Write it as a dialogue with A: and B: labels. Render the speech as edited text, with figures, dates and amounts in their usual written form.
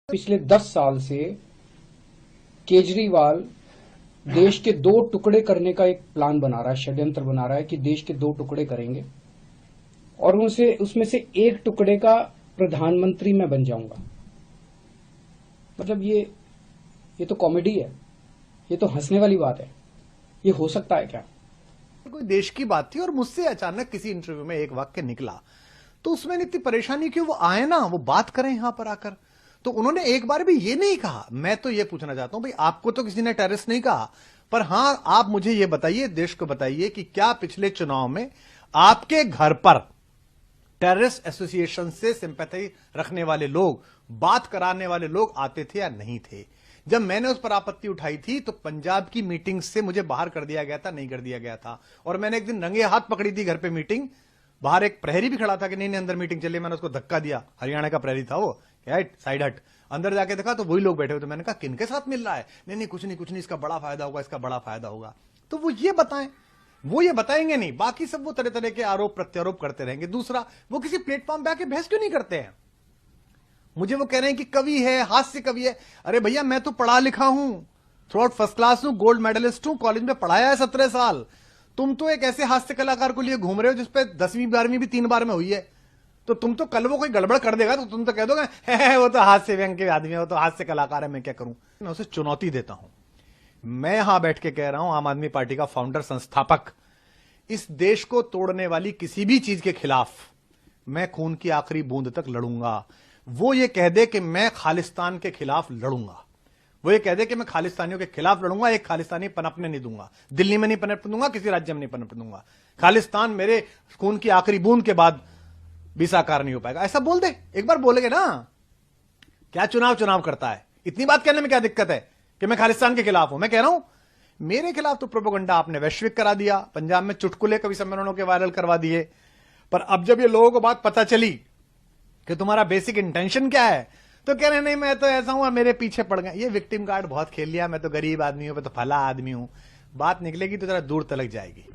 A: पिछले 10 साल से केजरीवाल देश के दो टुकड़े करने का एक प्लान बना रहा है, षड्यंत्र बना रहा है कि देश के दो टुकड़े करेंगे और उसमें से एक टुकड़े का प्रधानमंत्री मैं बन जाऊंगा। मतलब ये तो कॉमेडी है, ये तो हंसने वाली बात है। ये हो सकता है क्या?
B: कोई देश की बात थी और मुझसे अचानक किसी इंटरव्यू में एक वाक्य निकला, तो उसमें इतनी परेशानी क्यों? वो आए ना, वो बात करें यहां पर आकर। तो उन्होंने एक बार भी ये नहीं कहा। मैं तो ये पूछना चाहता हूं भाई, आपको तो किसी ने टेररिस्ट नहीं कहा, पर हां आप मुझे ये बताइए, देश को बताइए कि क्या पिछले चुनाव में आपके घर पर टेररिस्ट एसोसिएशन से सिंपैथी रखने वाले लोग, बात कराने वाले लोग आते थे या नहीं थे? जब मैंने उस पर आपत्ति उठाई थी तो पंजाब की मीटिंग से मुझे बाहर कर दिया गया था, नहीं कर दिया गया था। और मैंने एक दिन रंगे हाथ पकड़ी थी घर पे मीटिंग, बाहर एक प्रहरी भी खड़ा था कि नहीं अंदर मीटिंग चली। मैंने उसको धक्का दिया, हरियाणा का प्रहरी था वो, साइड हट। अंदर जाके देखा तो वही लोग बैठे हुए थे। मैंने कहा किनके साथ मिल रहा है? नहीं कुछ नहीं, इसका बड़ा फायदा होगा, इसका बड़ा फायदा होगा। तो वो ये बताएं, वो ये बताएंगे नहीं, बाकी सब वो तरह तरह के आरोप प्रत्यारोप करते रहेंगे। दूसरा, वो किसी प्लेटफॉर्म पे आके बहस क्यों नहीं करते हैं? मुझे वो कह रहे हैं कि कवि है, हास्य कवि है। अरे भैया, मैं तो पढ़ा लिखा हूं, थ्रू आउट फर्स्ट क्लास हूं, गोल्ड मेडलिस्ट हूं, कॉलेज में पढ़ाया है 17 साल। तुम तो एक ऐसे हास्य कलाकार को लिए घूम रहे हो जिसपे 10वीं 12वीं भी 3 बार में हुई है। तो तुम तो कल वो कोई गड़बड़ कर देगा तो तुम तो कह दोगे वो तो हास्य व्यंग के आदमी है, वो तो हास्य कलाकार है, मैं क्या करूं? मैं उसे चुनौती देता हूं। मैं यहां बैठ के कह रहा हूं, आम आदमी पार्टी का फाउंडर, संस्थापक, इस देश को तोड़ने वाली किसी भी चीज के खिलाफ मैं खून की आखिरी बूंद तक लड़ूंगा। वो ये कह दे कि मैं खालिस्तान के खिलाफ लड़ूंगा, वो ये कह दे कि मैं खालिस्तानियों के खिलाफ लड़ूंगा, एक खालिस्तानी पनपने नहीं दूंगा, दिल्ली में नहीं पनपने दूंगा, किसी राज्य में नहीं पनपने दूंगा। खालिस्तान मेरे खून की आखिरी बूंद के बाद भी साकार नहीं हो पाएगा, ऐसा बोल दे। एक बार बोलेगे ना, क्या चुनाव करता है? इतनी बात कहने में क्या दिक्कत है कि मैं खालिस्तान के खिलाफ हूं? मैं कह रहा हूं मेरे खिलाफ तो प्रोपेगेंडा आपने वैश्विक करा दिया, पंजाब में चुटकुले कवि सम्मेलनों के वायरल करवा दिए। पर अब जब ये लोगों को बात पता चली कि तुम्हारा बेसिक इंटेंशन क्या है, तो कह रहे नहीं मैं तो ऐसा हूं, मेरे पीछे पड़ गए। ये विक्टिम कार्ड बहुत खेल लिया, मैं तो गरीब आदमी हूं, मैं तो फला आदमी हूं। बात निकलेगी तो जरा दूर तलक जाएगी।